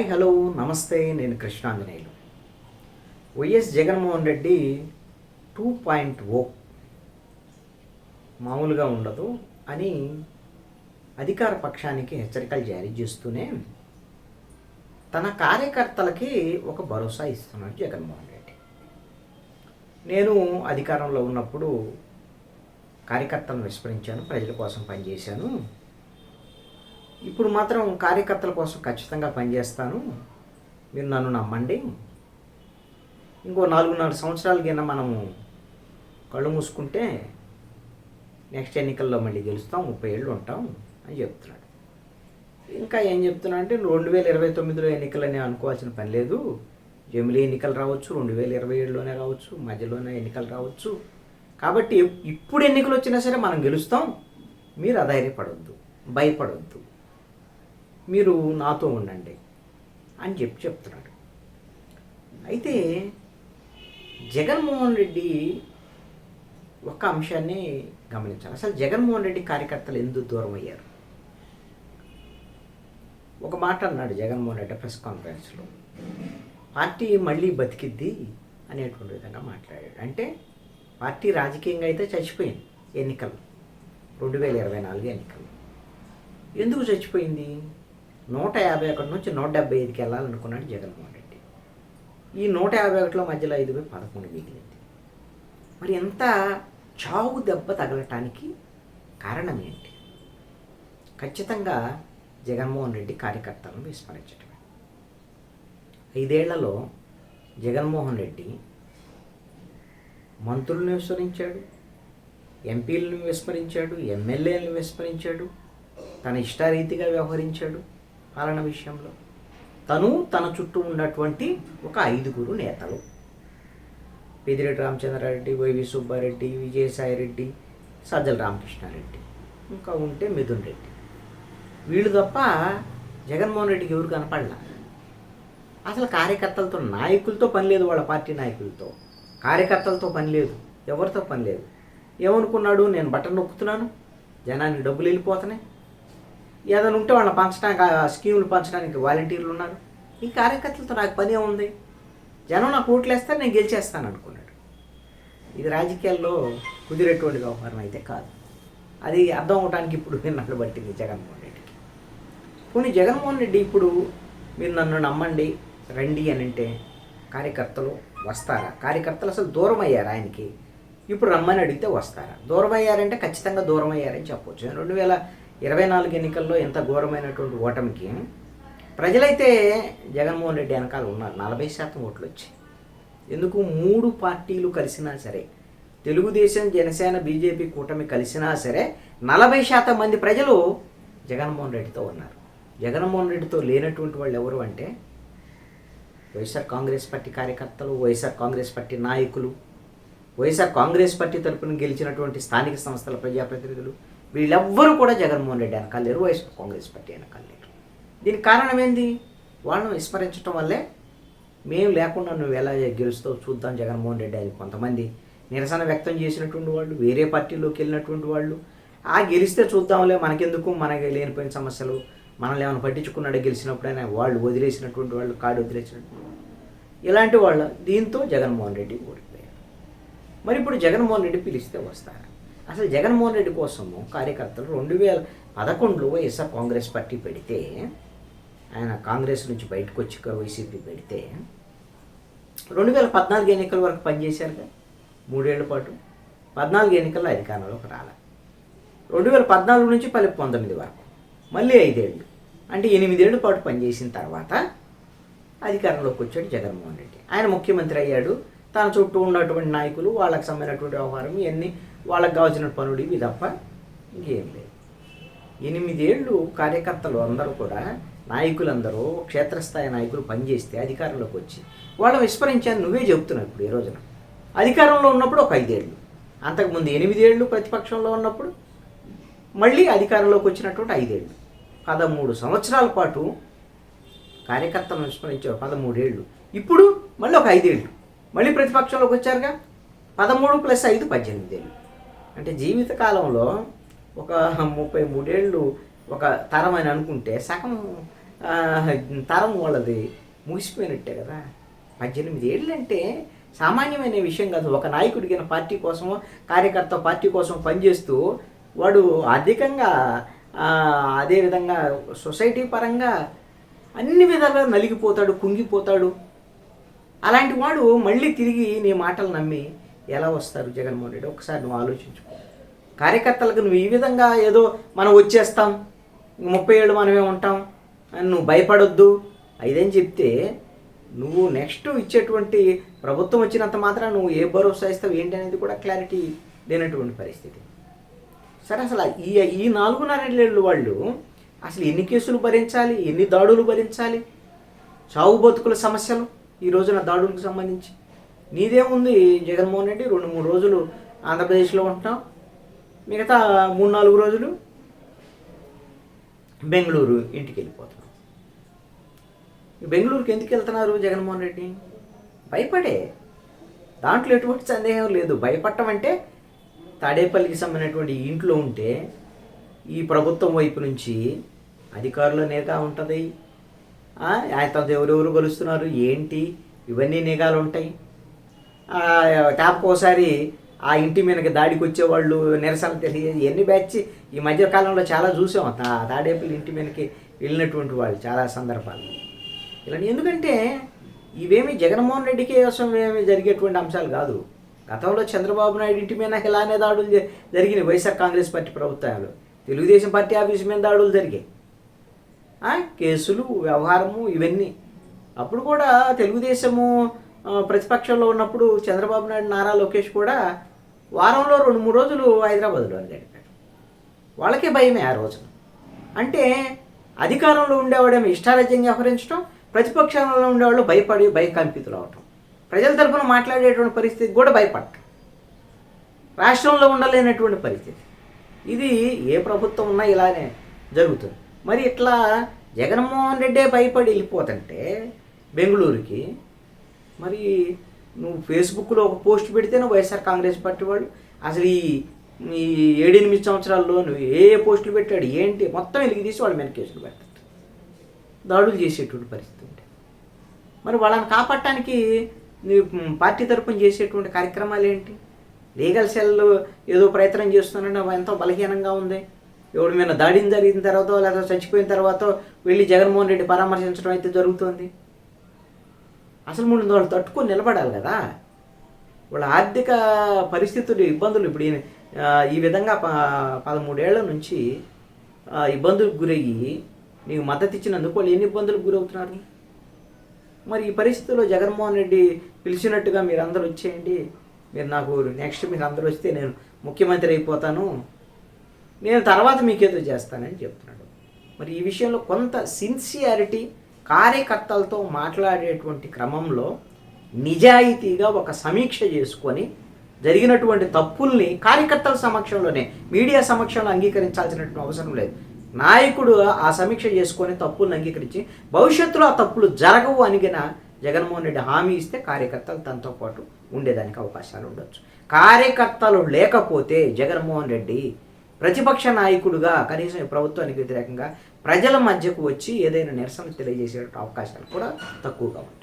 Hi hello నమస్తే, నేను Krishnanjaneyulu. YS Jaganmohan Reddy 2.0 మామూలుగా ఉండదు అని అధికార పక్షానికి హెచ్చరికలు జారీ చేస్తూనే తన కార్యకర్తలకి ఒక భరోసా ఇస్తున్నాడు జగన్మోహన్ రెడ్డి. నేను అధికారంలో ఉన్నప్పుడు కార్యకర్తలను విస్మరించాను, ప్రజల కోసం పనిచేశాను. ఇప్పుడు మాత్రం కార్యకర్తల కోసం ఖచ్చితంగా పనిచేస్తాను, మీరు నన్ను నమ్మండి. ఇంకో 4.5 సంవత్సరాల కింద మనము కళ్ళు మూసుకుంటే నెక్స్ట్ ఎన్నికల్లో మళ్ళీ గెలుస్తాం, 30 ఏళ్ళు ఉంటాం అని చెప్తున్నాడు. ఇంకా ఏం చెప్తున్నా అంటే 2029లో ఎన్నికలని అనుకోవాల్సిన పని లేదు. జమిలీ ఎన్నికలు రావచ్చు, 2027లోనే రావచ్చు, మధ్యలోనే ఎన్నికలు రావచ్చు. కాబట్టి ఇప్పుడు ఎన్నికలు వచ్చినా సరే మనం గెలుస్తాం, మీరు అధైర్యపడొద్దు, భయపడొద్దు, మీరు నాతో ఉండండి అని చెప్తున్నాడు. అయితే జగన్మోహన్ రెడ్డి ఒక్క అంశాన్ని గమనించాలి. అసలు జగన్మోహన్ రెడ్డి కార్యకర్తలు ఎందుకు దూరం అయ్యారు? ఒక మాట అన్నాడు జగన్మోహన్ రెడ్డి ప్రెస్ కాన్ఫరెన్స్లో, పార్టీ మళ్ళీ బతికిద్ది అనేటువంటి విధంగా మాట్లాడాడు. అంటే పార్టీ రాజకీయంగా అయితే చచ్చిపోయింది. ఎన్నికలు 2024 ఎన్నికలు ఎందుకు చచ్చిపోయింది? 151 నుంచి 175కి వెళ్ళాలనుకున్నాడు జగన్మోహన్ రెడ్డి. ఈ 151లో మధ్యలో 5/11 మిగిలింది. మరి ఎంత చావు దెబ్బ తగలటానికి కారణం ఏంటి? ఖచ్చితంగా జగన్మోహన్ రెడ్డి కార్యకర్తలను విస్మరించటమే. 5 ఏళ్లలో జగన్మోహన్ రెడ్డి మంత్రులను విస్మరించాడు, ఎంపీలను విస్మరించాడు, ఎమ్మెల్యేలను విస్మరించాడు, తన ఇష్టారీతిగా వ్యవహరించాడు పాలన విషయంలో. తన చుట్టూ ఉన్నటువంటి ఒక 5 నేతలు, పెద్దిరెడ్డి రామచంద్రారెడ్డి, వైవి సుబ్బారెడ్డి, విజయసాయిరెడ్డి, సజ్జల రామకృష్ణారెడ్డి, ఇంకా ఉంటే మిథున్ రెడ్డి, వీళ్ళు తప్ప జగన్మోహన్ రెడ్డికి ఎవరు కనపడలా. అసలు కార్యకర్తలతో, నాయకులతో పని లేదు, వాళ్ళ పార్టీ నాయకులతో, కార్యకర్తలతో పని లేదు, ఎవరితో పని లేదు. ఏమనుకున్నాడు? నేను బటన్ నొక్కుతున్నాను, జనానికి డబ్బులు వెళ్ళిపోతున్నాయి, ఏదైనా ఉంటే వాళ్ళని పంచడానికి, స్కీములు పంచడానికి వాలంటీర్లు ఉన్నారు. ఈ కార్యకర్తలతో నాకు పని ఏముంది, జనం నాకు ఓట్లు వేస్తే నేను గెలిచేస్తాను అనుకున్నాడు. ఇది రాజకీయాల్లో కుదిరేటువంటి వ్యవహారం అయితే కాదు. అది అర్థం అవడానికి ఇప్పుడు నిన్నట్లు పట్టింది జగన్మోహన్ రెడ్డికి. పోనీ జగన్మోహన్ రెడ్డి ఇప్పుడు మీరు నన్ను నమ్మండి రండి అని అంటే కార్యకర్తలు వస్తారా? కార్యకర్తలు అసలు దూరం అయ్యారు ఆయనకి, ఇప్పుడు రమ్మని అడిగితే వస్తారా? దూరం అయ్యారంటే ఖచ్చితంగా దూరం అయ్యారని చెప్పవచ్చు. 2024 ఎన్నికల్లో ఎంత ఘోరమైనటువంటి ఓటమికి ప్రజలైతే జగన్మోహన్ రెడ్డి వెనకాల ఉన్నారు. 40% ఓట్లు వచ్చాయి. ఎందుకు? 3 పార్టీలు కలిసినా సరే, తెలుగుదేశం, జనసేన, బీజేపీ కూటమి కలిసినా సరే 40% మంది ప్రజలు జగన్మోహన్ రెడ్డితో ఉన్నారు. జగన్మోహన్ రెడ్డితో లేనటువంటి వాళ్ళు ఎవరు అంటే వైఎస్ఆర్ కాంగ్రెస్ పార్టీ కార్యకర్తలు, వైఎస్ఆర్ కాంగ్రెస్ పార్టీ నాయకులు, వైఎస్ఆర్ కాంగ్రెస్ పార్టీ తరపున గెలిచినటువంటి స్థానిక సంస్థల ప్రజాప్రతినిధులు, వీళ్ళెవ్వరూ కూడా జగన్మోహన్ రెడ్డి వెనకాల లేరు, వైఎస్ఆర్ కాంగ్రెస్ పార్టీ వెనకాల లేరు. దీనికి కారణం ఏంది? వాళ్ళని విస్మరించడం వల్లే. మేము లేకుండా నువ్వు ఎలా గెలుస్తావు చూద్దాం జగన్మోహన్ రెడ్డి అని కొంతమంది నిరసన వ్యక్తం చేసినటువంటి వాళ్ళు, వేరే పార్టీలోకి వెళ్ళినటువంటి వాళ్ళు, గెలిస్తే చూద్దాంలే, మనకెందుకు, మనకి లేనిపోయిన సమస్యలు, మనల్ని ఏమైనా పట్టించుకున్నాడే గెలిచినప్పుడైనా వాళ్ళు వదిలేసినటువంటి వాళ్ళు, కాడు వదిలేసినటువంటి ఇలాంటి వాళ్ళు. దీంతో జగన్మోహన్ రెడ్డి ఓడిపోయారు. మరి ఇప్పుడు జగన్మోహన్ రెడ్డి పిలిస్తే వస్తారు. అసలు జగన్మోహన్ రెడ్డి కోసము కార్యకర్తలు 2011లో వైఎస్ఆర్ కాంగ్రెస్ పార్టీ పెడితే, ఆయన కాంగ్రెస్ నుంచి బయటకు వచ్చి వైసీపీ పెడితే 2014 ఎన్నికల వరకు పనిచేశారుగా, 3 ఏళ్ల పాటు. 14 ఎన్నికల్లో అధికారంలోకి రాలే. 2014 నుంచి 19 వరకు మళ్ళీ 5 ఏళ్ళు, అంటే 8 ఏళ్ల పాటు పనిచేసిన తర్వాత అధికారంలోకి వచ్చాడు జగన్మోహన్ రెడ్డి. ఆయన ముఖ్యమంత్రి అయ్యాడు. తన చుట్టూ ఉన్నటువంటి నాయకులు, వాళ్ళకి సంబంధించినటువంటి వ్యవహారం, ఇవన్నీ వాళ్ళకి కావాల్సిన పనులు, ఇవి తప్ప ఇంకేం లేదు. 8 ఏళ్ళు కార్యకర్తలు అందరూ కూడా, నాయకులందరూ, క్షేత్రస్థాయి నాయకులు పనిచేస్తే అధికారంలోకి వచ్చి వాళ్ళని విస్మరించాను నువ్వే చెబుతున్నావు. ఇప్పుడు ఈ రోజున అధికారంలో ఉన్నప్పుడు ఒక 5 ఏళ్ళు, అంతకుముందు 8 ఏళ్ళు ప్రతిపక్షంలో ఉన్నప్పుడు, మళ్ళీ అధికారంలోకి వచ్చినటువంటి 5 ఏళ్ళు, 13 సంవత్సరాల పాటు కార్యకర్తలను విస్మరించారు. 13 ఏళ్ళు. ఇప్పుడు మళ్ళీ ఒక 5 ఏళ్ళు మళ్ళీ ప్రతిపక్షంలోకి వచ్చారుగా. 13 + 5 18 ఏళ్ళు. అంటే జీవితకాలంలో ఒక 33 ఏళ్ళు ఒక తరం అని అనుకుంటే సగం ఆ, తరం వాళ్ళది ముగిసిపోయినట్టే కదా. 18 ఏళ్ళు అంటే సామాన్యమైన విషయం కాదు. ఒక నాయకుడికి పార్టీ కోసమో కార్యకర్త పార్టీ కోసం పనిచేస్తూ వాడు ఆర్థికంగా అదేవిధంగా సొసైటీ పరంగా అన్ని విధాలుగా నలిగిపోతాడు, కుంగిపోతాడు. అలాంటి వాడు మళ్ళీ తిరిగి నీ మాటలు నమ్మి ఎలా వస్తారు జగన్మోహన్ రెడ్డి? ఒకసారి నువ్వు ఆలోచించుకో. కార్యకర్తలకు నువ్వు ఈ విధంగా ఏదో మనం వచ్చేస్తాం, 30 ఏళ్ళు మనమే ఉంటాం అని నువ్వు భయపడొద్దు ఇదని చెప్తే, నువ్వు నెక్స్ట్ ఇచ్చేటువంటి ప్రభుత్వం వచ్చినంత మాత్రం నువ్వు ఏ భరోసా ఇస్తావు ఏంటి అనేది కూడా క్లారిటీ లేనటువంటి పరిస్థితి. సరే, అసలు ఈ 4.5 ఏళ్ళు వాళ్ళు అసలు ఎన్ని కేసులు భరించాలి, ఎన్ని దాడులు భరించాలి, చావు బతుకుల సమస్యలు ఈ రోజున దాడులకు సంబంధించి. నీదేముంది జగన్మోహన్ రెడ్డి, 2-3 రోజులు ఆంధ్రప్రదేశ్లో ఉంటున్నాం, మిగతా 3-4 రోజులు బెంగళూరు ఇంటికి వెళ్ళిపోతున్నాం. బెంగళూరుకి ఎందుకు వెళ్తున్నారు జగన్మోహన్ రెడ్డి? భయపడే, దాంట్లో ఎటువంటి సందేహం లేదు. భయపడటం అంటే తాడేపల్లికి సంబంధించినటువంటి ఇంట్లో ఉంటే ఈ ప్రభుత్వం వైపు నుంచి అధికారుల నిఘా ఉంటుంది, ఆయనతో ఎవరెవరు కలుస్తున్నారు ఏంటి ఇవన్నీ నిఘాలు ఉంటాయి. ఒకసారి ఆ ఇంటి మీదకి దాడికి వచ్చేవాళ్ళు నిరసన తెలియదు ఎన్ని బ్యాచ్ ఈ మధ్యకాలంలో చాలా చూసాం. తాడేపల్లి ఇంటి మీదకి వెళ్ళినటువంటి వాళ్ళు చాలా సందర్భాలు ఇలా. ఎందుకంటే ఇవేమి జగన్మోహన్ రెడ్డికి కోసం ఏమి జరిగేటువంటి అంశాలు కాదు. గతంలో చంద్రబాబు నాయుడు ఇంటి మీద ఇలానే దాడులు జరిగినాయి. వైఎస్ఆర్ కాంగ్రెస్ పార్టీ ప్రభుత్వాలు, తెలుగుదేశం పార్టీ ఆఫీసు మీద దాడులు జరిగాయి, కేసులు వ్యవహారము ఇవన్నీ. అప్పుడు కూడా తెలుగుదేశము ప్రతిపక్షంలో ఉన్నప్పుడు చంద్రబాబు నాయుడు నారా లోకేష్ కూడా వారంలో 2-3 రోజులు హైదరాబాద్లో గడిపారు. వాళ్ళకే భయమే ఆ రోజున. అంటే అధికారంలో ఉండేవాడేమో ఇష్టారాజ్యంగా వ్యవహరించడం, ప్రతిపక్షంలో ఉండేవాళ్ళు భయకంపితులు అవటం, ప్రజల తరఫున మాట్లాడేటువంటి పరిస్థితి కూడా భయపడటం, రాష్ట్రంలో ఉండలేనటువంటి పరిస్థితి. ఇది ఏ ప్రభుత్వం ఉన్నా ఇలానే జరుగుతుంది. మరి ఇట్లా జగన్మోహన్ రెడ్డే భయపడి వెళ్ళిపోతుంటే బెంగళూరుకి, మరి నువ్వు ఫేస్బుక్లో ఒక పోస్ట్ పెడితే నువ్వు వైఎస్ఆర్ కాంగ్రెస్ పార్టీ వాళ్ళు అసలు ఈ 7-8 సంవత్సరాల్లో నువ్వు ఏ పోస్టులు పెట్టాడు ఏంటి మొత్తం వెలికి తీసి వాళ్ళ మీద కేసులు పెడతాడు, దాడులు చేసేటువంటి పరిస్థితి ఉంటే. మరి వాళ్ళని కాపాడటానికి నువ్వు పార్టీ తరపున చేసేటువంటి కార్యక్రమాలు ఏంటి? లీగల్ సెల్ ఏదో ప్రయత్నం చేస్తున్నానంటే ఎంతో బలహీనంగా ఉంది. ఎవడి మీద దాడిని జరిగిన తర్వాత లేదా చచ్చిపోయిన తర్వాత వెళ్ళి జగన్మోహన్ రెడ్డి పరామర్శించడం అయితే జరుగుతుంది. అసలు ముందు వాళ్ళు తట్టుకొని నిలబడాలి కదా. వాళ్ళ ఆర్థిక పరిస్థితులు ఇబ్బందులు ఇప్పుడు ఈ విధంగా 13 ఏళ్ల నుంచి ఇబ్బందులకు గురయ్యి నీకు మద్దతు ఇచ్చినందుకు వాళ్ళు ఎన్ని ఇబ్బందులకు గురవుతున్నారు? మరి ఈ పరిస్థితుల్లో జగన్మోహన్ రెడ్డి పిలిచినట్టుగా మీరు అందరూ వచ్చేయండి, మీరు నాకు నెక్స్ట్ మీరు అందరూ వస్తే నేను ముఖ్యమంత్రి అయిపోతాను, నేను తర్వాత మీకేదో చేస్తానని చెప్తున్నాడు. మరి ఈ విషయంలో కొంత సిన్సియారిటీ, కార్యకర్తలతో మాట్లాడేటువంటి క్రమంలో నిజాయితీగా ఒక సమీక్ష చేసుకొని జరిగినటువంటి తప్పుల్ని కార్యకర్తల సమక్షంలోనే, మీడియా సమక్షంలో అంగీకరించాల్సినటువంటి అవసరం లేదు. నాయకుడు ఆ సమీక్ష చేసుకొని తప్పులను అంగీకరించి భవిష్యత్తులో ఆ తప్పులు జరగవు అనిగిన జగన్మోహన్ రెడ్డి హామీ ఇస్తే కార్యకర్తలు తనతో పాటు ఉండేదానికి అవకాశాలు ఉండొచ్చు. కార్యకర్తలు లేకపోతే జగన్మోహన్ రెడ్డి ప్రతిపక్ష నాయకుడిగా కనీసం ప్రభుత్వానికి వ్యతిరేకంగా ప్రజల మధ్యకు వచ్చి ఏదైనా నిరసన తెలియజేసే అవకాశాలు కూడా తక్కువగా ఉంటాయి.